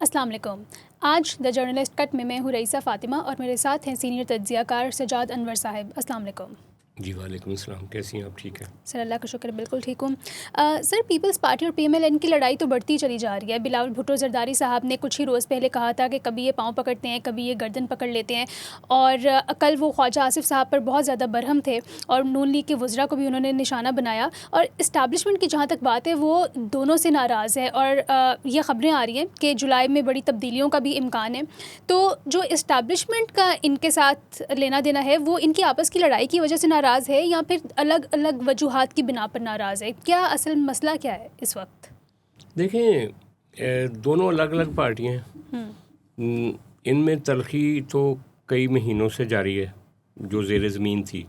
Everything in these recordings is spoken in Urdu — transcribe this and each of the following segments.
السلام علیکم. آج دا جرنلسٹ کٹ میں ہوں رئیسہ فاطمہ اور میرے ساتھ ہیں سینئر تجزیہ کار سجاد انور صاحب. السلام علیکم. جی وعلیکم السلام. کیسی ہیں آپ؟ ٹھیک ہے سر, اللہ کا شکر, بالکل ٹھیک ہوں. سر, پیپلز پارٹی اور PMLN کی لڑائی تو بڑھتی چلی جا رہی ہے. بلاول بھٹو زرداری صاحب نے کچھ ہی روز پہلے کہا تھا کہ کبھی یہ پاؤں پکڑتے ہیں, کبھی یہ گردن پکڑ لیتے ہیں, اور کل وہ خواجہ آصف صاحب پر بہت زیادہ برہم تھے اور نون لیگ کے وزراء کو بھی انہوں نے نشانہ بنایا. اور اسٹیبلشمنٹ کی جہاں تک بات ہے وہ دونوں سے ناراض ہے, اور یہ خبریں آ رہی ہیں کہ جولائی میں بڑی تبدیلیوں کا بھی امکان ہے. تو جو اسٹیبلشمنٹ کا ان کے ساتھ لینا دینا ہے وہ ان کی آپس کی لڑائی کی وجہ سے ناراض ہے یا پھر الگ الگ وجوہات کی بنا پر ناراض ہے؟ کیا اصل مسئلہ کیا ہے اس وقت؟ دیکھیں, دونوں الگ الگ پارٹیاں ہیں. ان میں تلخی تو کئی مہینوں سے جاری ہے جو زیر زمین تھی,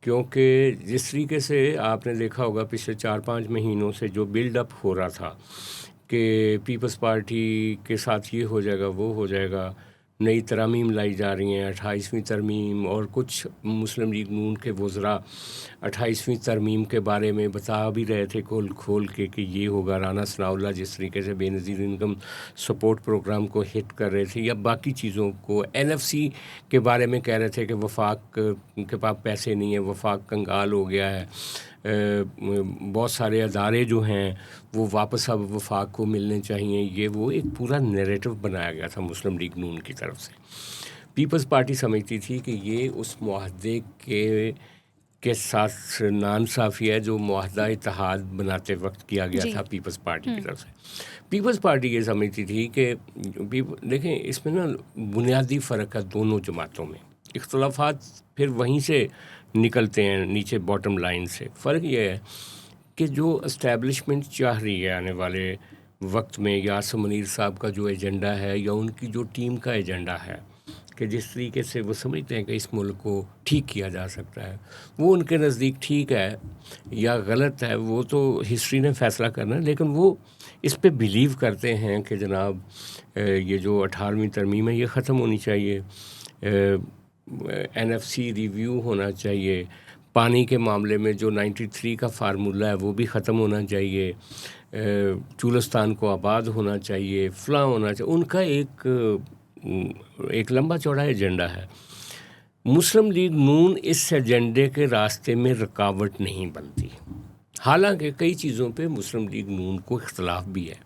کیونکہ جس طریقے سے آپ نے دیکھا ہوگا پچھلے 4-5 مہینوں سے جو بلڈ اپ ہو رہا تھا کہ پیپلز پارٹی کے ساتھ یہ ہو جائے گا, وہ ہو جائے گا, نئی ترامیم لائی جا رہی ہیں, 28ویں ترمیم, اور کچھ مسلم لیگ نون کے وزراء 28ویں ترمیم کے بارے میں بتا بھی رہے تھے کھول کے کہ یہ ہوگا. رانا ثناء اللہ جس طریقے سے بے نظیر انکم سپورٹ پروگرام کو ہٹ کر رہے تھے, یا باقی چیزوں کو, NFC کے بارے میں کہہ رہے تھے کہ وفاق کے پاس پیسے نہیں ہیں, وفاق کنگال ہو گیا ہے, بہت سارے ادارے جو ہیں وہ واپس اب وفاق کو ملنے چاہیے. یہ وہ ایک پورا نیریٹو بنایا گیا تھا مسلم لیگ نون کی طرف سے. پیپلز پارٹی سمجھتی تھی کہ یہ اس معاہدے کے ساتھ ناانصافی ہے جو معاہدہ اتحاد بناتے وقت کیا گیا تھا پیپلز پارٹی کی طرف سے. پیپلز پارٹی یہ سمجھتی تھی کہ دیکھیں اس میں نا بنیادی فرق ہے دونوں جماعتوں میں. اختلافات پھر وہیں سے نکلتے ہیں نیچے باٹم لائن سے. فرق یہ ہے کہ جو اسٹیبلشمنٹ چاہ رہی ہے آنے والے وقت میں, یا عاصم منیر صاحب کا جو ایجنڈا ہے یا ان کی جو ٹیم کا ایجنڈا ہے کہ جس طریقے سے وہ سمجھتے ہیں کہ اس ملک کو ٹھیک کیا جا سکتا ہے, وہ ان کے نزدیک ٹھیک ہے یا غلط ہے وہ تو ہسٹری نے فیصلہ کرنا ہے. لیکن وہ اس پہ بلیو کرتے ہیں کہ جناب یہ جو 18ویں ترمیم ہے یہ ختم ہونی چاہیے, NFC ریویو ہونا چاہیے, پانی کے معاملے میں جو 93 کا فارمولہ ہے وہ بھی ختم ہونا چاہیے, چولستان کو آباد ہونا چاہیے, فلاں ہونا چاہیے. ان کا ایک لمبا چوڑا ایجنڈا ہے. مسلم لیگ نون اس ایجنڈے کے راستے میں رکاوٹ نہیں بنتی, حالانکہ کئی چیزوں پہ مسلم لیگ نون کو اختلاف بھی ہے,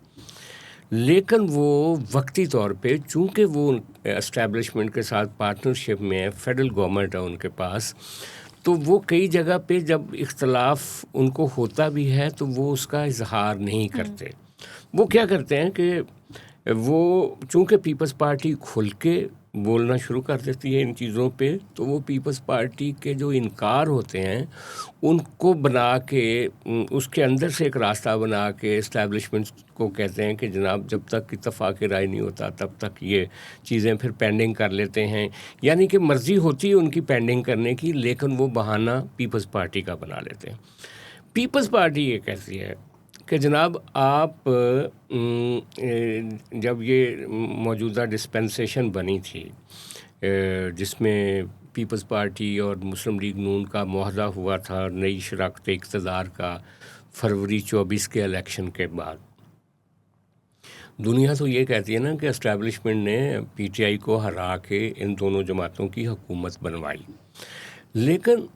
لیکن وہ وقتی طور پہ چونکہ وہ اسٹیبلشمنٹ کے ساتھ پارٹنرشپ میں ہے, فیڈرل گورنمنٹ ہے ان کے پاس, تو وہ کئی جگہ پہ جب اختلاف ان کو ہوتا بھی ہے تو وہ اس کا اظہار نہیں کرتے. وہ کیا کرتے ہیں کہ وہ چونکہ پیپلز پارٹی کھل کے بولنا شروع کر دیتی ہے ان چیزوں پہ, تو وہ پیپلز پارٹی کے جو انکار ہوتے ہیں ان کو بنا کے اس کے اندر سے ایک راستہ بنا کے اسٹیبلشمنٹ کو کہتے ہیں کہ جناب جب تک اتفاق رائے نہیں ہوتا تب تک یہ چیزیں پھر پینڈنگ کر لیتے ہیں. یعنی کہ مرضی ہوتی ہے ان کی پینڈنگ کرنے کی, لیکن وہ بہانہ پیپلز پارٹی کا بنا لیتے ہیں. پیپلز پارٹی یہ کہتی ہے کہ جناب آپ جب یہ موجودہ ڈسپنسیشن بنی تھی جس میں پیپلز پارٹی اور مسلم لیگ نون کا معاہدہ ہوا تھا نئی شراکت اقتدار کا فروری 24 کے الیکشن کے بعد, دنیا تو یہ کہتی ہے نا کہ اسٹیبلشمنٹ نے PTI کو ہرا کے ان دونوں جماعتوں کی حکومت بنوائی, لیکن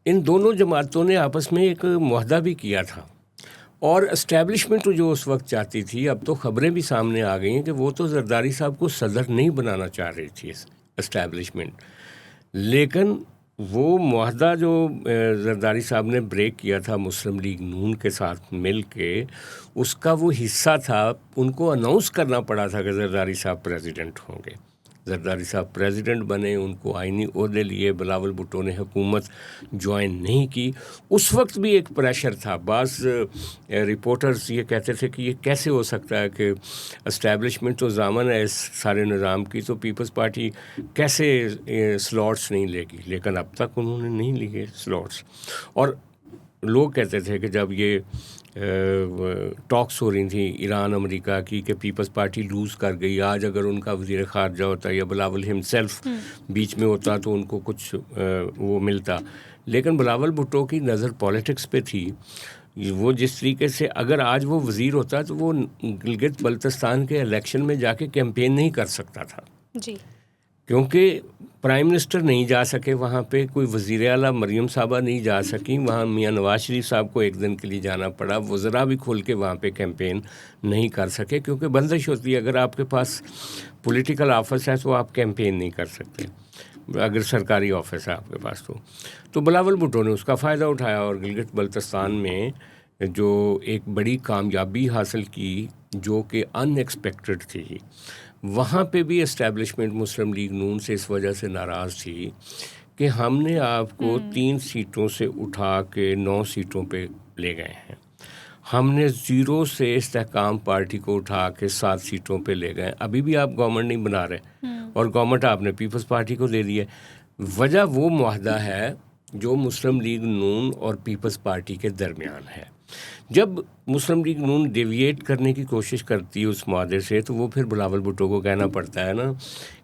ان دونوں جماعتوں نے آپس میں ایک معاہدہ بھی کیا تھا. اور اسٹیبلشمنٹ جو اس وقت چاہتی تھی, اب تو خبریں بھی سامنے آ گئی ہیں کہ وہ تو زرداری صاحب کو صدر نہیں بنانا چاہ رہی تھی اسٹیبلشمنٹ, لیکن وہ معاہدہ جو زرداری صاحب نے بریک کیا تھا مسلم لیگ نون کے ساتھ مل کے, اس کا وہ حصہ تھا. ان کو اناؤنس کرنا پڑا تھا کہ زرداری صاحب پریزیڈنٹ ہوں گے. زرداری صاحب پریزیڈنٹ بنے, ان کو آئینی عہدے لیے, بلاول بھٹو نے حکومت جوائن نہیں کی. اس وقت بھی ایک پریشر تھا. بعض رپورٹرز یہ کہتے تھے کہ یہ کیسے ہو سکتا ہے کہ اسٹیبلشمنٹ تو ضامن ہے اس سارے نظام کی, تو پیپلز پارٹی کیسے سلاٹس نہیں لے گی. لیکن اب تک انہوں نے نہیں لیے سلاٹس. اور لوگ کہتے تھے کہ جب یہ ٹاکس ہو رہی تھیں ایران امریکہ کی کہ پیپلز پارٹی لوز کر گئی, آج اگر ان کا وزیر خارجہ ہوتا یا بلاول ہمسیلف بیچ میں ہوتا تو ان کو کچھ وہ ملتا. لیکن بلاول بھٹو کی نظر پالیٹکس پہ تھی. وہ جس طریقے سے اگر آج وہ وزیر ہوتا تو وہ گلگت بلتستان کے الیکشن میں جا کے کیمپین نہیں کر سکتا تھا جی، کیونکہ پرائم منسٹر نہیں جا سکے وہاں پہ, کوئی وزیر اعلیٰ مریم صاحبہ نہیں جا سکیں وہاں, میاں نواز شریف صاحب کو ایک دن کے لیے جانا پڑا, وزراء بھی کھول کے وہاں پہ کیمپین نہیں کر سکے کیونکہ بندش ہوتی ہے, اگر آپ کے پاس پولیٹیکل آفس ہے تو آپ کیمپین نہیں کر سکتے اگر سرکاری آفس ہے آپ کے پاس. تو بلاول بھٹو نے اس کا فائدہ اٹھایا اور گلگت بلتستان میں جو ایک بڑی کامیابی حاصل کی جو کہ ان ایکسپیکٹڈ تھی, وہاں پہ بھی اسٹیبلشمنٹ مسلم لیگ نون سے اس وجہ سے ناراض تھی کہ ہم نے آپ کو 3 سیٹوں سے اٹھا کے 9 سیٹوں پہ لے گئے ہیں, ہم نے 0 سے استحکام پارٹی کو اٹھا کے 7 سیٹوں پہ لے گئے, ابھی بھی آپ گورنمنٹ نہیں بنا رہے اور گورنمنٹ آپ نے پیپلز پارٹی کو دے دی ہے. وجہ وہ معاہدہ ہے جو مسلم لیگ نون اور پیپلز پارٹی کے درمیان ہے. جب مسلم لیگ نون ڈیویٹ کرنے کی کوشش کرتی ہے اس معاہدے سے تو وہ پھر بلاول بھٹو کو کہنا پڑتا ہے نا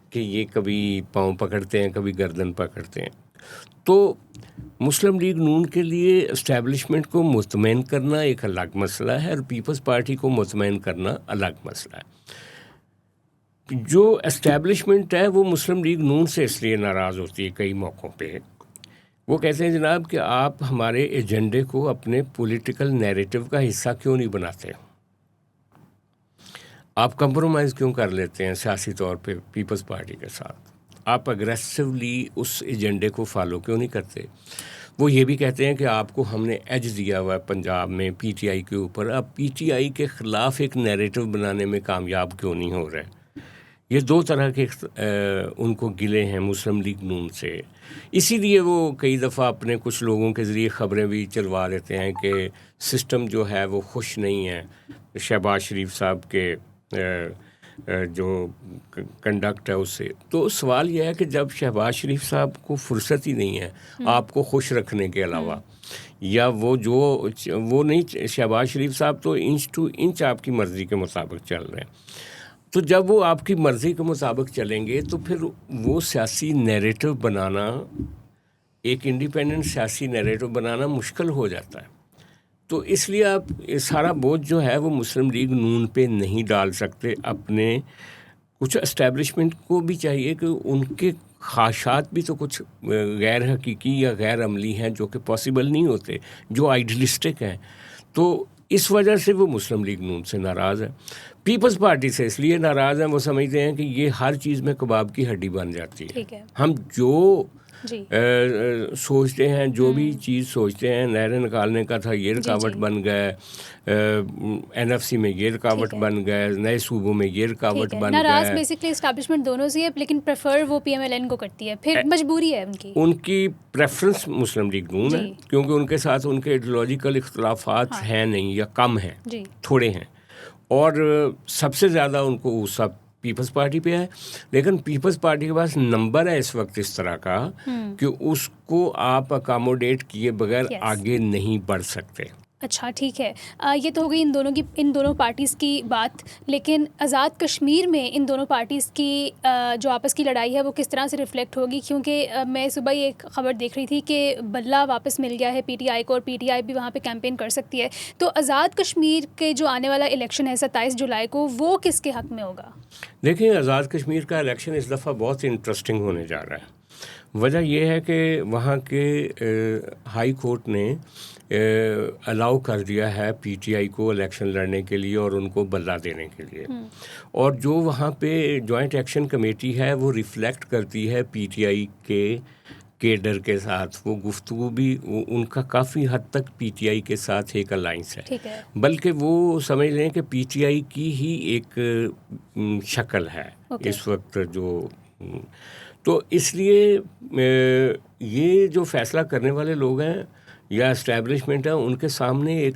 کہ یہ کبھی پاؤں پکڑتے ہیں کبھی گردن پکڑتے ہیں. تو مسلم لیگ نون کے لیے اسٹیبلشمنٹ کو مطمئن کرنا ایک الگ مسئلہ ہے اور پیپلز پارٹی کو مطمئن کرنا الگ مسئلہ ہے. جو اسٹیبلشمنٹ ہے وہ مسلم لیگ نون سے اس لیے ناراض ہوتی ہے کئی موقعوں پہ, وہ کہتے ہیں جناب کہ آپ ہمارے ایجنڈے کو اپنے پولیٹیکل نیریٹو کا حصہ کیوں نہیں بناتے, آپ کمپرومائز کیوں کر لیتے ہیں سیاسی طور پہ پیپلز پارٹی کے ساتھ, آپ اگریسولی اس ایجنڈے کو فالو کیوں نہیں کرتے. وہ یہ بھی کہتے ہیں کہ آپ کو ہم نے ایج دیا ہوا ہے پنجاب میں پی ٹی آئی کے اوپر, آپ پی ٹی آئی کے خلاف ایک نیریٹو بنانے میں کامیاب کیوں نہیں ہو رہے. یہ 2 طرح کے ان کو گلے ہیں مسلم لیگ نون سے. اسی لیے وہ کئی دفعہ اپنے کچھ لوگوں کے ذریعے خبریں بھی چلوا لیتے ہیں کہ سسٹم جو ہے وہ خوش نہیں ہے شہباز شریف صاحب کے جو کنڈکٹ ہے اس سے. تو سوال یہ ہے کہ جب شہباز شریف صاحب کو فرصت ہی نہیں ہے آپ کو خوش رکھنے کے علاوہ, یا وہ نہیں, شہباز شریف صاحب تو انچ ٹو انچ آپ کی مرضی کے مطابق چل رہے ہیں, تو جب وہ آپ کی مرضی کے مطابق چلیں گے تو پھر وہ سیاسی نیریٹو بنانا, ایک انڈیپینڈنٹ سیاسی نیریٹو بنانا مشکل ہو جاتا ہے. تو اس لیے آپ سارا بوجھ جو ہے وہ مسلم لیگ نون پہ نہیں ڈال سکتے. اپنے کچھ اسٹیبلشمنٹ کو بھی چاہیے کہ ان کے خواہشات بھی تو کچھ غیر حقیقی یا غیر عملی ہیں جو کہ پاسبل نہیں ہوتے, جو آئیڈیلسٹک ہیں. تو اس وجہ سے وہ مسلم لیگ نون سے ناراض ہے. پیپلز پارٹی سے اس لیے ناراض ہیں, وہ سمجھتے ہیں کہ یہ ہر چیز میں کباب کی ہڈی بن جاتی ہے. ہم جو سوچتے ہیں, جو بھی چیز سوچتے ہیں, نہریں نکالنے کا تھا یہ رکاوٹ بن گئے, این ایف سی میں یہ رکاوٹ بن گئے, نئے صوبوں میں یہ رکاوٹ بن گئے. ناراض بیسکلی اسٹیبلشمنٹ دونوں سے ہے, لیکن پریفر وہ پی ایم ایل این کو کرتی ہے, پھر مجبوری ہے ان کی پریفرنس مسلم لیگ نون ہے کیونکہ ان کے ساتھ ان کے ایڈیولوجیکل اختلافات ہیں نہیں یا کم ہیں, تھوڑے ہیں, اور سب سے زیادہ ان کو غصہ پیپلز پارٹی پہ ہے. لیکن پیپلز پارٹی کے پاس نمبر ہے اس وقت اس طرح کا کہ اس کو آپ اکاموڈیٹ کیے بغیر آگے نہیں بڑھ سکتے. اچھا ٹھیک ہے, یہ تو ہو گئی ان دونوں پارٹیز کی بات, لیکن آزاد کشمیر میں ان دونوں پارٹیز کی جو آپس کی لڑائی ہے وہ کس طرح سے ریفلیکٹ ہوگی, کیونکہ میں صبح ہی ایک خبر دیکھ رہی تھی کہ بلہ واپس مل گیا ہے پی ٹی آئی کو, اور پی ٹی آئی بھی وہاں پہ کیمپین کر سکتی ہے. تو آزاد کشمیر کے جو آنے والا الیکشن ہے 27 جولائی کو, وہ کس کے حق میں ہوگا؟ دیکھیں, آزاد کشمیر کا الیکشن اس دفعہ بہت انٹرسٹنگ ہونے جا رہا ہے. وجہ یہ ہے کہ وہاں کے ہائی کورٹ نے الاؤ کر دیا ہے پی ٹی آئی کو الیکشن لڑنے کے لیے اور ان کو بلہ دینے کے لیے, اور جو وہاں پہ جوائنٹ ایکشن کمیٹی ہے وہ ریفلیکٹ کرتی ہے پی ٹی آئی کے کیڈر کے ساتھ. وہ گفتگو بھی ان کا کافی حد تک پی ٹی آئی کے ساتھ ایک الائنس ہے, بلکہ وہ سمجھ لیں کہ پی ٹی آئی کی ہی ایک شکل ہے اس وقت جو. تو اس لیے یہ جو فیصلہ کرنے والے لوگ ہیں یا اسٹیبلشمنٹ ہے, ان کے سامنے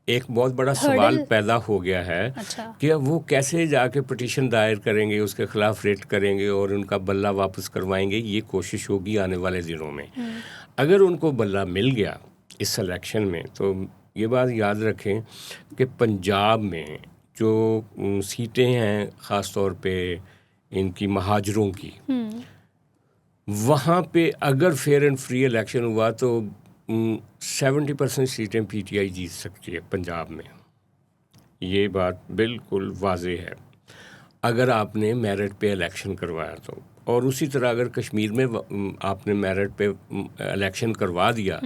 ایک بہت بڑا سوال پیدا ہو گیا ہے کہ وہ کیسے جا کے پٹیشن دائر کریں گے, اس کے خلاف ریٹ کریں گے اور ان کا بلہ واپس کروائیں گے. یہ کوشش ہوگی آنے والے دنوں میں. اگر ان کو بلہ مل گیا اس الیکشن میں تو یہ بات یاد رکھیں کہ پنجاب میں جو سیٹیں ہیں خاص طور پہ ان کی مہاجروں کی, وہاں پہ اگر فیئر اینڈ فری الیکشن ہوا تو 70% سیٹیں پی ٹی آئی جیت سکتی ہے پنجاب میں، یہ بات بالکل واضح ہے اگر آپ نے میرٹ پہ الیکشن کروایا تو. اور اسی طرح اگر کشمیر میں آپ نے میرٹ پہ الیکشن کروا دیا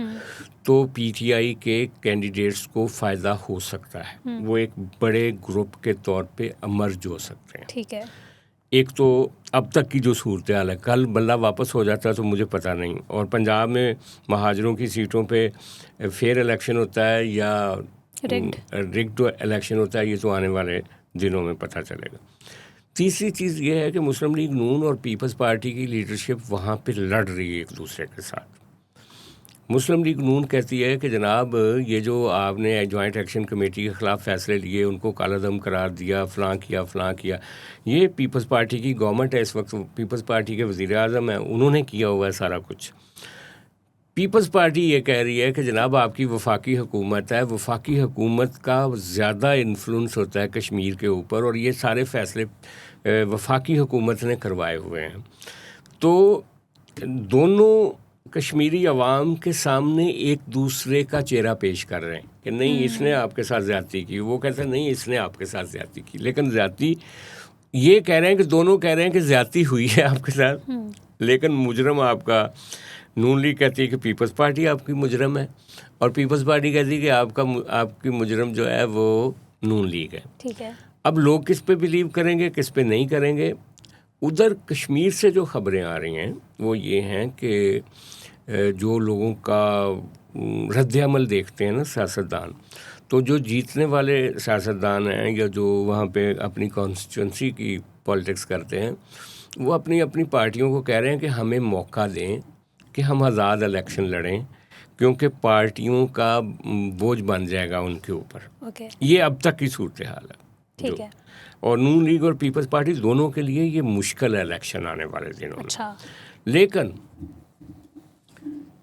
تو پی ٹی آئی کے کینڈیڈیٹس کو فائدہ ہو سکتا ہے، وہ ایک بڑے گروپ کے طور پہ امرج ہو سکتے ہیں. ٹھیک ہے. ایک تو اب تک کی جو صورتحال ہے، کل بندہ واپس ہو جاتا ہے تو مجھے پتہ نہیں، اور پنجاب میں مہاجروں کی سیٹوں پہ فیئر الیکشن ہوتا ہے یا رگڈ الیکشن ہوتا ہے، یہ تو آنے والے دنوں میں پتہ چلے گا. تیسری چیز یہ ہے کہ مسلم لیگ نون اور پیپلز پارٹی کی لیڈرشپ وہاں پہ لڑ رہی ہے ایک دوسرے کے ساتھ. مسلم لیگ نون کہتی ہے کہ جناب یہ جو آپ نے جوائنٹ ایکشن کمیٹی کے خلاف فیصلے لیے، ان کو کالعدم قرار دیا، فلاں کیا، یہ پیپلز پارٹی کی گورنمنٹ ہے اس وقت، پیپلز پارٹی کے وزیر اعظم ہیں، انہوں نے کیا ہوا ہے سارا کچھ. پیپلز پارٹی یہ کہہ رہی ہے کہ جناب آپ کی وفاقی حکومت ہے، وفاقی حکومت کا زیادہ انفلوئنس ہوتا ہے کشمیر کے اوپر، اور یہ سارے فیصلے وفاقی حکومت نے کروائے ہوئے ہیں. تو دونوں کشمیری عوام کے سامنے ایک دوسرے کا چہرہ پیش کر رہے ہیں کہ نہیں اس نے آپ کے ساتھ زیادتی کی، وہ کہتے ہیں نہیں اس نے آپ کے ساتھ زیادتی کی. لیکن زیادتی یہ کہہ رہے ہیں کہ دونوں کہہ رہے ہیں کہ زیادتی ہوئی ہے آپ کے ساتھ، لیکن مجرم آپ کا نون لیگ کہتی ہے کہ پیپلز پارٹی آپ کی مجرم ہے، اور پیپلز پارٹی کہتی ہے کہ آپ کی مجرم جو ہے وہ نون لیگ ہے. ٹھیک ہے. اب لوگ کس پہ بلیو کریں گے، کس پہ نہیں کریں گے؟ ادھر کشمیر سے جو خبریں آ رہی ہیں وہ یہ ہیں کہ جو لوگوں کا رد عمل دیکھتے ہیں نا سیاستدان، تو جو جیتنے والے سیاستدان ہیں یا جو وہاں پہ اپنی کانسٹیچوئنسی کی پالیٹکس کرتے ہیں، وہ اپنی پارٹیوں کو کہہ رہے ہیں کہ ہمیں موقع دیں کہ ہم آزاد الیکشن لڑیں، کیونکہ پارٹیوں کا بوجھ بن جائے گا ان کے اوپر. یہ اب تک کی صورتحال ہے. ٹھیک ہے. اور نون لیگ اور پیپلز پارٹی دونوں کے لیے یہ مشکل ہے الیکشن آنے والے دنوں میں. لیکن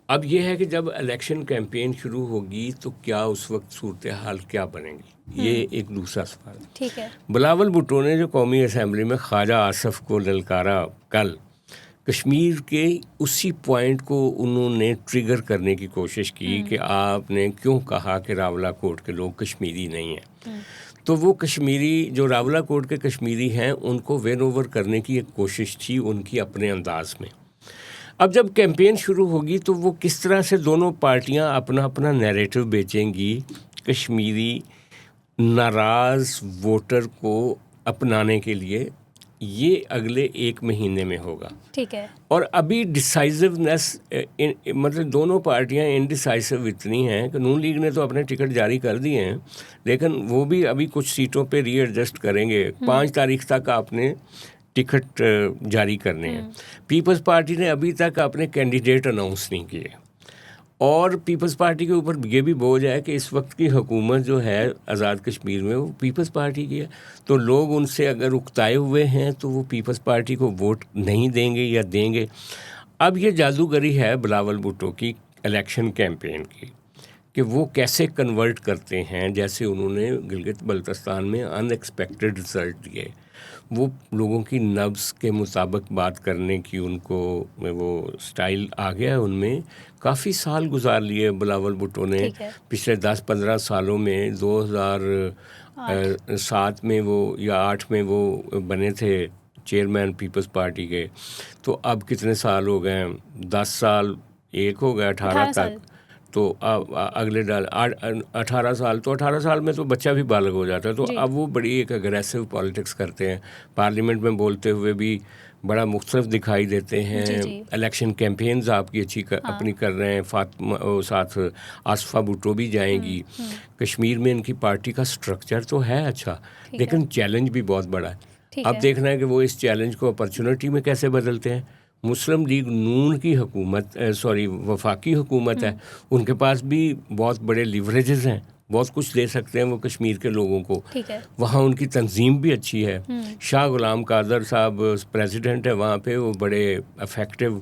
اب یہ ہے کہ جب الیکشن کیمپین شروع ہوگی تو کیا اس وقت صورتحال کیا بنے گی، یہ ایک دوسرا سوال ہے. ٹھیک ہے. بلاول بھٹو نے جو قومی اسمبلی میں خواجہ آصف کو للکارا کل، کشمیر کے اسی پوائنٹ کو انہوں نے ٹریگر کرنے کی کوشش کی کہ آپ نے کیوں کہا کہ راولہ کوٹ کے لوگ کشمیری نہیں ہیں. تو وہ کشمیری جو راولہ کوٹ کے کشمیری ہیں ان کو وین اوور کرنے کی ایک کوشش تھی ان کی اپنے انداز میں. اب جب کیمپین شروع ہوگی تو وہ کس طرح سے دونوں پارٹیاں اپنا نیریٹو بیچیں گی کشمیری ناراض ووٹر کو اپنانے کے لیے، یہ اگلے 1 مہینے میں ہوگا. ٹھیک ہے. اور ابھی ڈسائزونیس مطلب دونوں پارٹیاں انڈیسائزو اتنی ہیں کہ نون لیگ نے تو اپنے ٹکٹ جاری کر دیے ہیں، لیکن وہ بھی ابھی کچھ سیٹوں پہ ری ایڈجسٹ کریں گے. 5 تاریخ تک آپ نے ٹکٹ جاری کرنے ہیں. پیپلز پارٹی نے ابھی تک اپنے کینڈیڈیٹ اناؤنس نہیں کیے، اور پیپلز پارٹی کے اوپر یہ بھی بوجھ ہے کہ اس وقت کی حکومت جو ہے آزاد کشمیر میں وہ پیپلز پارٹی کی ہے. تو لوگ ان سے اگر اکتائے ہوئے ہیں تو وہ پیپلز پارٹی کو ووٹ نہیں دیں گے یا دیں گے. اب یہ جادوگری ہے بلاول بھٹو کی الیکشن کیمپین کی کہ وہ کیسے کنورٹ کرتے ہیں. جیسے انہوں نے گلگت بلتستان میں ان ایکسپیکٹڈ رزلٹ دیے، وہ لوگوں کی نبض کے مطابق بات کرنے کی ان کو وہ سٹائل آ گیا ہے. ان میں کافی سال گزار لیے بلاول بھٹو نے. پچھلے 10-15 سالوں میں 2007 میں وہ یا 8 میں وہ بنے تھے چیئرمین پیپلز پارٹی کے. تو اب کتنے سال ہو گئے ہیں؟ 10 سال، ایک ہو گیا 18 تک. تو اگلے 18 سال، تو 18 سال میں تو بچہ بھی بالغ ہو جاتا ہے. تو اب وہ بڑی ایک اگریسو پالیٹکس کرتے ہیں، پارلیمنٹ میں بولتے ہوئے بھی بڑا مختلف دکھائی دیتے ہیں. الیکشن کیمپینز آپ کی اچھی اپنی کر رہے ہیں. فاطمہ ساتھ آصفہ بھٹو بھی جائیں گی. کشمیر میں ان کی پارٹی کا سٹرکچر تو ہے اچھا، لیکن چیلنج بھی بہت بڑا ہے. اب دیکھنا ہے کہ وہ اس چیلنج کو اپرچونٹی میں کیسے بدلتے ہیں. مسلم لیگ نون کی حکومت وفاقی حکومت ہے، ان کے پاس بھی بہت بڑے لیوریجز ہیں، بہت کچھ دے سکتے ہیں وہ کشمیر کے لوگوں کو. وہاں ان کی تنظیم بھی اچھی ہے. شاہ غلام قادر صاحب پریزیڈنٹ ہے وہاں پہ، وہ بڑے افیکٹو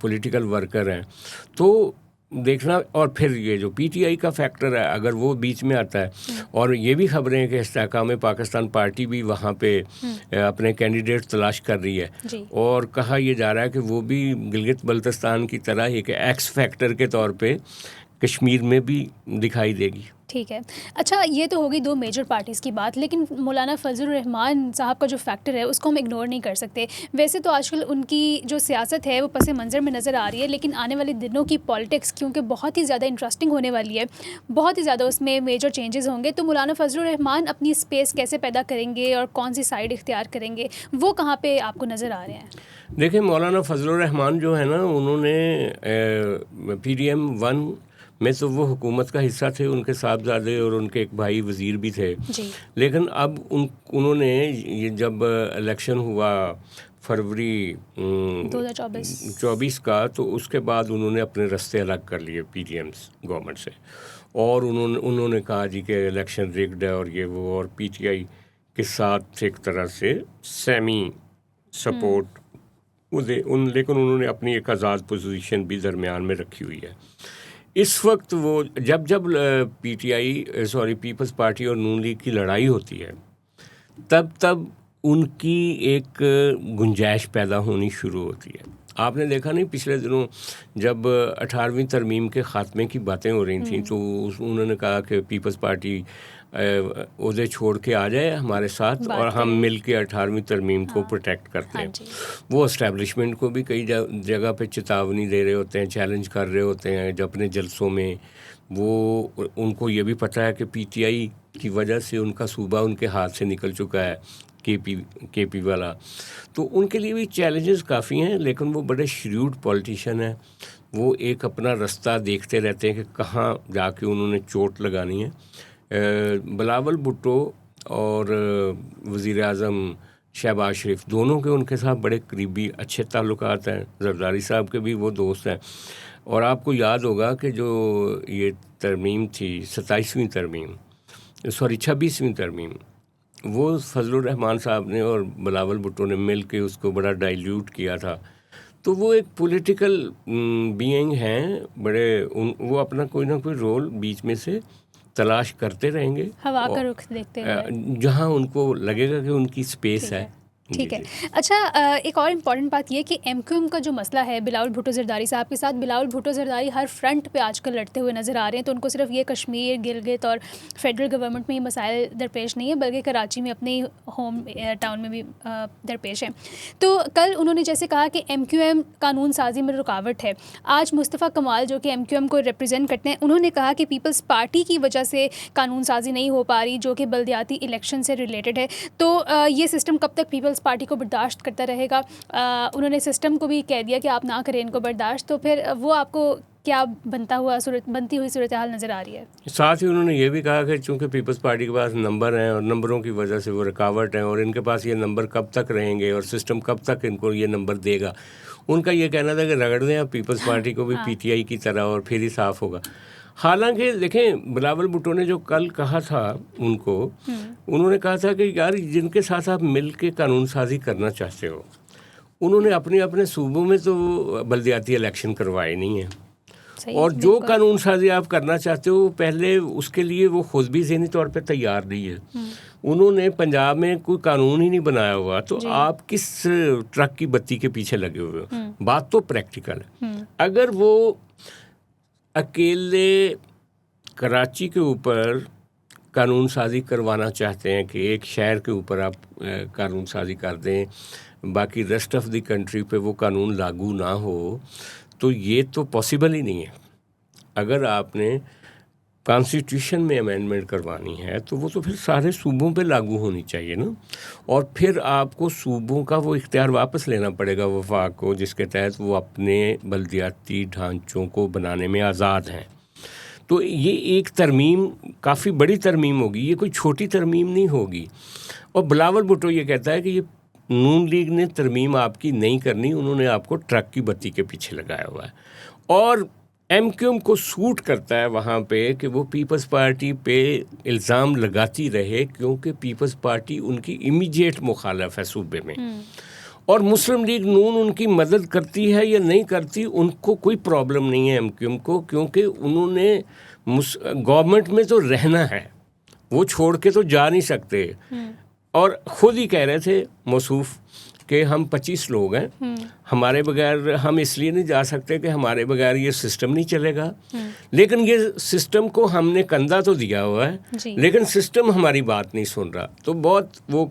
پولیٹیکل ورکر ہیں. تو دیکھنا. اور پھر یہ جو پی ٹی آئی کا فیکٹر ہے اگر وہ بیچ میں آتا ہے, اور یہ بھی خبریں ہیں کہ استحکام پاکستان پارٹی بھی وہاں پہ اپنے کینڈیڈیٹ تلاش کر رہی ہے, اور کہا یہ جا رہا ہے کہ وہ بھی گلگت بلتستان کی طرح ایک ایکس فیکٹر کے طور پہ کشمیر میں بھی دکھائی دے گی. ٹھیک ہے. اچھا, یہ تو ہوگی دو میجر پارٹیز کی بات, لیکن مولانا فضل الرحمان صاحب کا جو فیکٹر ہے اس کو ہم اگنور نہیں کر سکتے. ویسے تو آج کل ان کی جو سیاست ہے وہ پس منظر میں نظر آ رہی ہے, لیکن آنے والے دنوں کی پالیٹکس کیونکہ بہت ہی زیادہ انٹرسٹنگ ہونے والی ہے, بہت ہی زیادہ اس میں میجر چینجز ہوں گے, تو مولانا فضل الرحمان اپنی اسپیس کیسے پیدا کریں گے اور کون سی سائڈ اختیار کریں گے, وہ کہاں پہ آپ کو نظر آ رہے ہیں؟ دیکھیں, مولانا فضل الرحمان جو ہے نا, انہوں نے پی ڈی ایم 1 میں تو وہ حکومت کا حصہ تھے, ان کے صاحبزادے اور ان کے ایک بھائی وزیر بھی تھے, لیکن اب انہوں نے یہ جب الیکشن ہوا فروری 2024 کا, تو اس کے بعد انہوں نے اپنے رستے الگ کر لیے پی ڈی ایمس گورنمنٹ سے, اور انہوں نے کہا جی کہ الیکشن ریگڈ ہے اور یہ وہ, اور پی ٹی آئی کے ساتھ ایک طرح سے سیمی سپورٹ لیکن انہوں نے اپنی ایک آزاد پوزیشن بھی درمیان میں رکھی ہوئی ہے. اس وقت وہ جب P T I Peoples Party اور نون لیگ کی لڑائی ہوتی ہے, تب ان کی ایک گنجائش پیدا ہونی شروع ہوتی ہے. آپ نے دیکھا نہیں پچھلے دنوں جب 18ویں ترمیم کے خاتمے کی باتیں ہو رہی تھیں, تو انہوں نے کہا کہ پیپلز پارٹی عہدے چھوڑ کے آ جائے ہمارے ساتھ اور ہم مل کے 18ویں ترمیم کو پروٹیکٹ کرتے ہیں. وہ اسٹیبلشمنٹ کو بھی کئی جگہ پہ چتاونی دے رہے ہوتے ہیں, چیلنج کر رہے ہوتے ہیں جب اپنے جلسوں میں. وہ ان کو یہ بھی پتہ ہے کہ پی ٹی آئی کی وجہ سے ان کا صوبہ ان کے ہاتھ سے نکل چکا ہے, کے پی والا, تو ان کے لیے بھی چیلنجز کافی ہیں, لیکن وہ بڑے شریوڈ پولیٹیشین ہیں. وہ ایک اپنا رستہ دیکھتے رہتے ہیں کہ کہاں جا کے انہوں نے چوٹ لگانی ہے. بلاول بھٹو اور وزیر اعظم شہباز شریف دونوں کے ان کے ساتھ بڑے قریبی اچھے تعلقات ہیں. زرداری صاحب کے بھی وہ دوست ہیں, اور آپ کو یاد ہوگا کہ جو یہ ترمیم تھی 27ویں ترمیم, وہ فضل الرحمان صاحب نے اور بلاول بھٹو نے مل کے اس کو بڑا ڈائلیوٹ کیا تھا. تو وہ ایک پولیٹیکل بینگ ہیں بڑے, وہ اپنا کوئی نہ کوئی رول بیچ میں سے تلاش کرتے رہیں گے, ہوا کا رخ دیکھتے ہوئے جہاں ان کو لگے گا کہ ان کی اسپیس ہے. ٹھیک ہے. اچھا, ایک اور امپورٹنٹ بات یہ کہ ایم کیو ایم کا جو مسئلہ ہے بلاول بھٹو زرداری صاحب کے ساتھ, بلاول بھٹو زرداری ہر فرنٹ پہ آج کل لڑتے ہوئے نظر آ رہے ہیں. تو ان کو صرف یہ کشمیر, گلگت اور فیڈرل گورنمنٹ میں یہ مسائل درپیش نہیں ہے, بلکہ کراچی میں اپنے ہوم ٹاؤن میں بھی درپیش ہیں. تو کل انہوں نے جیسے کہا کہ ایم کیو ایم قانون سازی میں رکاوٹ ہے. آج مصطفیٰ کمال جو کہ ایم کیو ایم کو ریپرزینٹ کرتے ہیں, انہوں نے کہا کہ پیپلز پارٹی کی وجہ سے قانون سازی نہیں ہو پا رہی, جو کہ بلدیاتی الیکشن سے ریلیٹڈ ہے. تو یہ سسٹم کب تک پیپلز پارٹی کو برداشت کرتا رہے گا؟ انہوں نے سسٹم کو بھی کہہ دیا کہ آپ نہ کریں ان کو برداشت. تو پھر وہ آپ کو کیا بنتی ہوئی صورتحال نظر آ رہی ہے؟ ساتھ ہی انہوں نے یہ بھی کہا کہ چونکہ پیپلز پارٹی کے پاس نمبر ہیں اور نمبروں کی وجہ سے وہ رکاوٹ ہیں, اور ان کے پاس یہ نمبر کب تک رہیں گے اور سسٹم کب تک ان کو یہ نمبر دے گا. ان کا یہ کہنا تھا کہ رگڑ دیں آپ پیپلز پارٹی کو بھی پی ٹی آئی کی طرح, اور پھر ہی صاف ہوگا. حالانکہ دیکھیں, بلاول بھٹو نے جو کل کہا تھا ان کو, انہوں نے کہا تھا کہ یار جن کے ساتھ آپ مل کے قانون سازی کرنا چاہتے ہو, انہوں نے اپنے صوبوں میں تو بلدیاتی الیکشن کروائے نہیں ہیں, اور جو قانون سازی آپ کرنا چاہتے ہو پہلے اس کے لیے وہ خود بھی ذہنی طور پہ تیار نہیں ہے. انہوں نے پنجاب میں کوئی قانون ہی نہیں بنایا ہوا, تو آپ کس ٹرک کی بتی کے پیچھے لگے ہوئے ہو؟ بات تو پریکٹیکل ہے. اگر وہ اکیلے کراچی کے اوپر قانون سازی کروانا چاہتے ہیں کہ ایک شہر کے اوپر آپ قانون سازی کر دیں, باقی ریسٹ آف دی کنٹری پہ وہ قانون لاگو نہ ہو, تو یہ تو پاسبل ہی نہیں ہے. اگر آپ نے کانسٹیٹیوشن میں امینڈمنٹ کروانی ہے تو وہ تو پھر سارے صوبوں پہ لاگو ہونی چاہیے نا, اور پھر آپ کو صوبوں کا وہ اختیار واپس لینا پڑے گا وفاق کو, جس کے تحت وہ اپنے بلدیاتی ڈھانچوں کو بنانے میں آزاد ہیں. تو یہ ایک ترمیم کافی بڑی ترمیم ہوگی, یہ کوئی چھوٹی ترمیم نہیں ہوگی. اور بلاول بھٹو یہ کہتا ہے کہ یہ نون لیگ نے ترمیم آپ کی نہیں کرنی, انہوں نے آپ کو ٹرک کی بتی کے پیچھے لگایا ہوا ہے. اور ایم کیو ایم کو سوٹ کرتا ہے وہاں پہ کہ وہ پیپلز پارٹی پہ الزام لگاتی رہے, کیونکہ پیپلز پارٹی ان کی امیجیٹ مخالف ہے صوبے میں, اور مسلم لیگ نون ان کی مدد کرتی ہے یا نہیں کرتی, ان کو کوئی پرابلم نہیں ہے MQM کو, کیونکہ انہوں نے گورنمنٹ میں تو رہنا ہے, وہ چھوڑ کے تو جا نہیں سکتے. اور خود ہی کہہ رہے تھے موصوف کہ ہم 25 لوگ ہیں, ہمارے بغیر ہم اس لیے نہیں جا سکتے کہ ہمارے بغیر یہ سسٹم نہیں چلے گا. لیکن یہ سسٹم کو ہم نے کندھا تو دیا ہوا ہے, لیکن سسٹم ہماری بات نہیں سن رہا. تو بہت وہ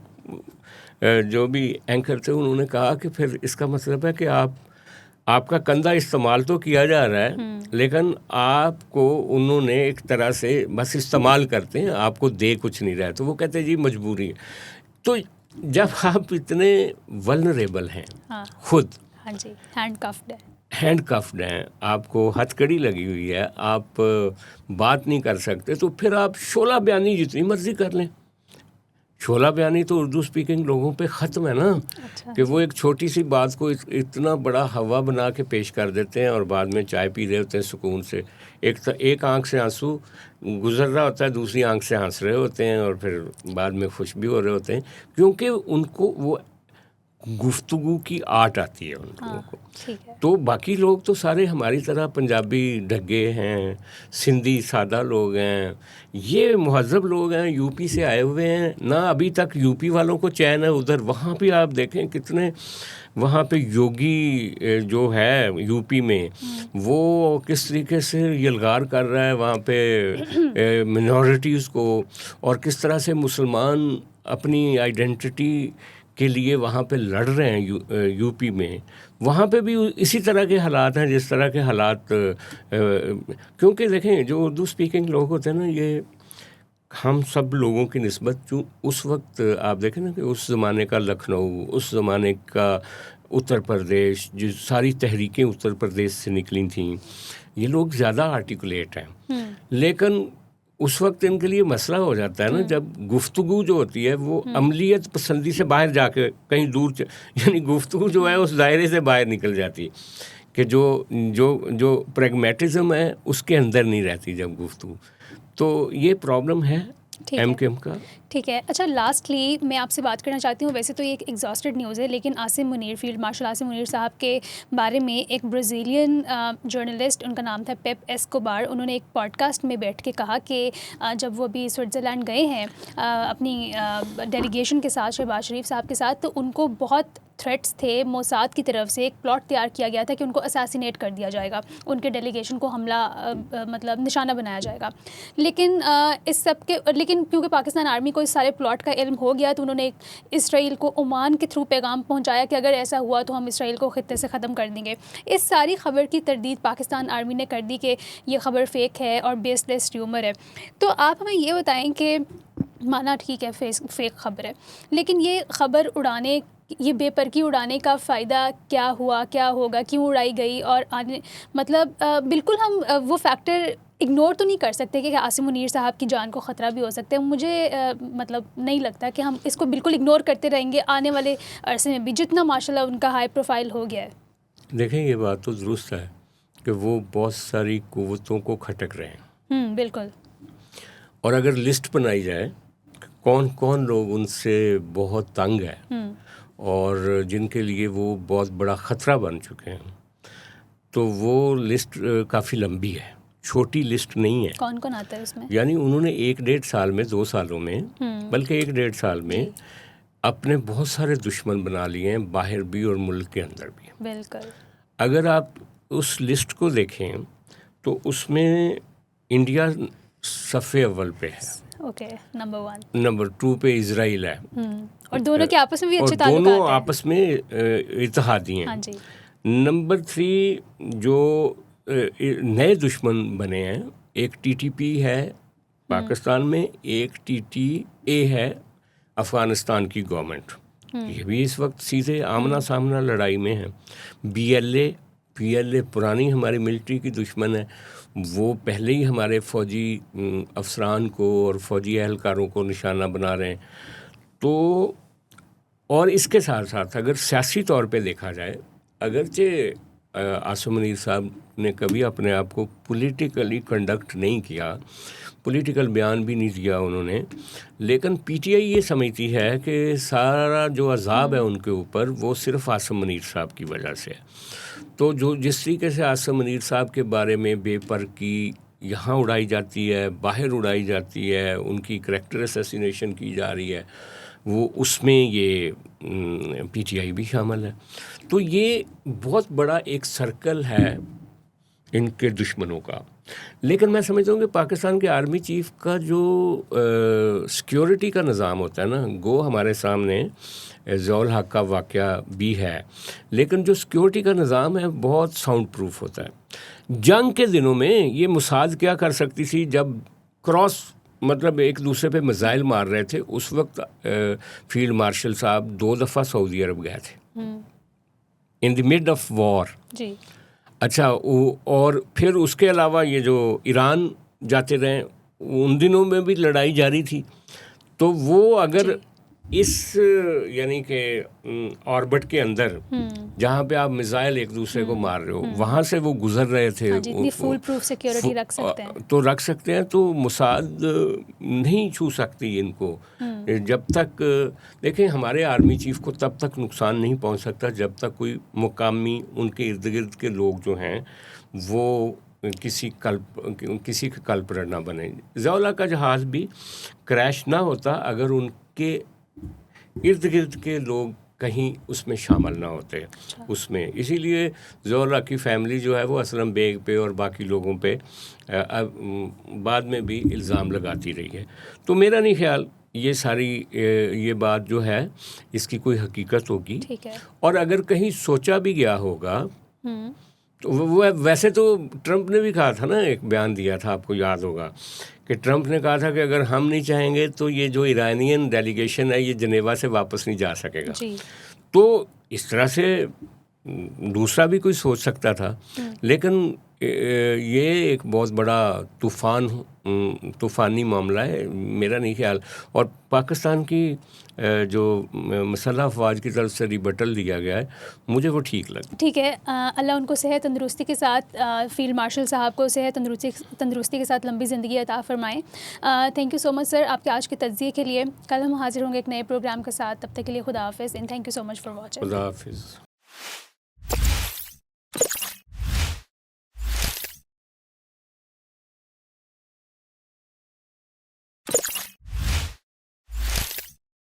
جو بھی اینکر تھے انہوں نے کہا کہ پھر اس کا مطلب ہے کہ آپ کا کندھا استعمال تو کیا جا رہا ہے, لیکن آپ کو انہوں نے ایک طرح سے بس استعمال کرتے ہیں, آپ کو دے کچھ نہیں رہا. تو وہ کہتے ہیں جی مجبوری ہے. تو جب آپ اتنے ولنریبل ہیں خود, ہینڈ کفڈ ہیں, آپ کو ہتھ کڑی لگی ہوئی ہے, آپ بات نہیں کر سکتے, تو پھر آپ شعلہ بیانی جتنی مرضی کر لیں. شعلہ بیانی تو اردو اسپیکنگ لوگوں پہ ختم ہے نا, کہ وہ ایک چھوٹی سی بات کو اتنا بڑا ہوا بنا کے پیش کر دیتے ہیں, اور بعد میں چائے پی رہے ہوتے ہیں سکون سے. ایک آنکھ سے آنسو گزر رہا ہوتا ہے, دوسری آنکھ سے ہنس رہے ہوتے ہیں, اور پھر بعد میں خوش بھی ہو رہے ہوتے ہیں, کیونکہ ان کو وہ گفتگو کی آرٹ آتی ہے ان لوگوں کو. تو باقی لوگ تو سارے ہماری طرح پنجابی ڈھگے ہیں, سندھی سادہ لوگ ہیں, یہ مہذب لوگ ہیں, یو پی سے آئے ہوئے ہیں نا. ابھی تک یو پی والوں کو چین ہے ادھر. وہاں پہ آپ دیکھیں کتنے, وہاں پہ یوگی جو ہے یو پی میں, وہ کس طریقے سے یلغار کر رہا ہے وہاں پہ منورٹیز کو, اور کس طرح سے مسلمان اپنی آئیڈینٹی کے لیے وہاں پہ لڑ رہے ہیں یو پی میں. وہاں پہ بھی اسی طرح کے حالات ہیں جس طرح کے حالات, کیونکہ دیکھیں جو اردو اسپیکنگ لوگ ہوتے ہیں نا, یہ ہم سب لوگوں کی نسبت, جو اس وقت آپ دیکھیں نا کہ اس زمانے کا لکھنؤ, اس زمانے کا اتر پردیش, جو ساری تحریکیں اتر پردیش سے نکلی تھیں, یہ لوگ زیادہ آرٹیکولیٹ ہیں. لیکن اس وقت ان کے لیے مسئلہ ہو جاتا ہے نا جب گفتگو جو ہوتی ہے وہ عملیت پسندی سے باہر جا کے کہیں دور یعنی گفتگو جو ہے اس دائرے سے باہر نکل جاتی ہے کہ جو پریگمیٹزم ہے اس کے اندر نہیں رہتی جب گفتگو. تو یہ پرابلم ہے ایم کیو ایم کا. ٹھیک ہے. اچھا لاسٹلی میں آپ سے بات کرنا چاہتی ہوں, ویسے تو یہ ایک ایگزاسٹڈ نیوز ہے, لیکن عاصم منیر, فیلڈ مارشل عاصم منیر صاحب کے بارے میں ایک برازیلین جرنلسٹ, ان کا نام تھا پیپ ایسکوبار, انہوں نے ایک پوڈ کاسٹ میں بیٹھ کے کہا کہ جب وہ ابھی سوئٹزرلینڈ گئے ہیں اپنی ڈیلیگیشن کے ساتھ, شہباز شریف صاحب کے ساتھ, تو ان کو بہت تھریٹس تھے موساد کی طرف سے. ایک پلاٹ تیار کیا گیا تھا کہ ان کو اساسینیٹ کر دیا جائے گا, ان کے ڈیلیگیشن کو حملہ مطلب نشانہ بنایا جائے گا. لیکن کیونکہ پاکستان آرمی کو اس سارے پلاٹ کا علم ہو گیا, تو انہوں نے اسرائیل کو عمان کے تھرو پیغام پہنچایا کہ اگر ایسا ہوا تو ہم اسرائیل کو خطے سے ختم کر دیں گے. اس ساری خبر کی تردید پاکستان آرمی نے کر دی کہ یہ خبر فیک ہے اور بیس لیس ریومر ہے. تو آپ ہمیں یہ بتائیں کہ مانا ٹھیک ہے فیک خبر ہے, لیکن یہ خبر اڑانے, یہ بے پرکی اڑانے کا فائدہ کیا ہوا, کیا ہوگا, کیوں اڑائی گئی, اور مطلب بالکل ہم وہ فیکٹر اگنور تو نہیں کر سکتے کہ عاصم منیر صاحب کی جان کو خطرہ بھی ہو سکتا ہے. مجھے مطلب نہیں لگتا کہ ہم اس کو بالکل اگنور کرتے رہیں گے آنے والے عرصے میں بھی, جتنا ماشاءاللہ ان کا ہائی پروفائل ہو گیا ہے. دیکھیں یہ بات تو درست ہے کہ وہ بہت ساری قوتوں کو کھٹک رہے ہیں. بالکل. اور اگر لسٹ بنائی جائے کون کون لوگ ان سے بہت تنگ ہے اور جن کے لیے وہ بہت بڑا خطرہ بن چکے ہیں, تو وہ لسٹ کافی لمبی ہے, چھوٹی لسٹ نہیں ہے. کون کون آتا ہے اس میں؟ یعنی انہوں نے 1-1.5 سال میں, 2 سالوں میں, بلکہ 1-1.5 سال میں اپنے بہت سارے دشمن بنا لیے ہیں, باہر بھی اور ملک کے اندر بھی. بالکل. اگر آپ اس لسٹ کو دیکھیں تو اس میں انڈیا صفحے اول پہ ہے. اوکے. نمبر 2 پہ اسرائیل ہے, اور دونوں کے آپس میں بھی اچھے تعلقات ہیں, دونوں ہیں, آپس میں اتحادی ہیں. ہاں جی. نمبر 3 جو نئے دشمن بنے ہیں, ایک TTP ہے پاکستان میں, ایک TTA ہے افغانستان کی گورنمنٹ. یہ بھی اس وقت سیدھے آمنا سامنا لڑائی میں ہے. PLA پرانی ہماری ملٹری کی دشمن ہے, وہ پہلے ہی ہمارے فوجی افسران کو اور فوجی اہلکاروں کو نشانہ بنا رہے ہیں. تو اور اس کے ساتھ ساتھ اگر سیاسی طور پہ دیکھا جائے, اگرچہ عاصم منیر صاحب نے کبھی اپنے آپ کو پولیٹیکلی کنڈکٹ نہیں کیا, پولیٹیکل بیان بھی نہیں دیا انہوں نے, لیکن پی ٹی آئی یہ سمجھتی ہے کہ سارا جو عذاب ہے ان کے اوپر وہ صرف عاصم منیر صاحب کی وجہ سے ہے. تو جو جس طریقے سے عاصم منیر صاحب کے بارے میں بے پر کی یہاں اڑائی جاتی ہے, باہر اڑائی جاتی ہے, ان کی کریکٹر اسیسینیشن کی جا رہی ہے, وہ اس میں یہ پی ٹی آئی بھی شامل ہے. تو یہ بہت بڑا ایک سرکل ہے ان کے دشمنوں کا. لیکن میں سمجھتا ہوں کہ پاکستان کے آرمی چیف کا جو سیکیورٹی کا نظام ہوتا ہے نا, گو ہمارے سامنے ضیاء الحق کا واقعہ بھی ہے, لیکن جو سیکیورٹی کا نظام ہے بہت ساؤنڈ پروف ہوتا ہے. جنگ کے دنوں میں یہ موساد کیا کر سکتی تھی, جب کراس مطلب ایک دوسرے پہ میزائل مار رہے تھے, اس وقت فیلڈ مارشل صاحب 2 دفعہ سعودی عرب گئے تھے ان دی مڈ آف وار. جی اچھا, اور پھر اس کے علاوہ یہ جو ایران جاتے رہے, ان دنوں میں بھی لڑائی جاری تھی. تو وہ اگر اس یعنی کہ آربٹ کے اندر جہاں پہ آپ میزائل ایک دوسرے کو مار رہے ہو, وہاں سے وہ گزر رہے تھے, اتنی فول پروف سیکیورٹی رکھ سکتے ہیں تو رکھ سکتے ہیں. تو موساد نہیں چھو سکتی ان کو جب تک. دیکھیں, ہمارے آرمی چیف کو تب تک نقصان نہیں پہنچ سکتا جب تک کوئی مقامی ان کے ارد گرد کے لوگ جو ہیں وہ کسی کا کلپریٹ نہ بنے. ضیاء الحق کا جہاز بھی کریش نہ ہوتا اگر ان کے ارد گرد کے لوگ کہیں اس میں شامل نہ ہوتے اس میں. اسی لیے ضیاء الحق کی فیملی جو ہے وہ اسلم بیگ پہ اور باقی لوگوں پہ بعد میں بھی الزام لگاتی رہی ہے. تو میرا نہیں خیال یہ ساری یہ بات جو ہے اس کی کوئی حقیقت ہوگی. اور اگر کہیں سوچا بھی گیا ہوگا تو وہ ویسے تو ٹرمپ نے بھی کہا تھا نا, ایک بیان دیا تھا آپ کو یاد ہوگا کہ ٹرمپ نے کہا تھا کہ اگر ہم نہیں چاہیں گے تو یہ جو ایرانین ڈیلیگیشن ہے یہ جنیوا سے واپس نہیں جا سکے گا. تو اس طرح سے دوسرا بھی کوئی سوچ سکتا تھا, لیکن یہ ایک بہت بڑا طوفانی معاملہ ہے, میرا نہیں خیال. اور پاکستان کی جو مسلح افواج کی طرف سے ریبٹل دیا گیا ہے مجھے وہ ٹھیک لگا. ٹھیک ہے, اللہ ان کو صحت تندرستی کے ساتھ, فیلڈ مارشل صاحب کو صحت تندرستی کے ساتھ لمبی زندگی عطا فرمائیں. تھینک یو سو مچ سر آپ کے آج کے تجزیے کے لیے. کل ہم حاضر ہوں گے ایک نئے پروگرام کے ساتھ, تب تک کے لیے خدا حافظ and thank you so much for watching. خدا حافظ.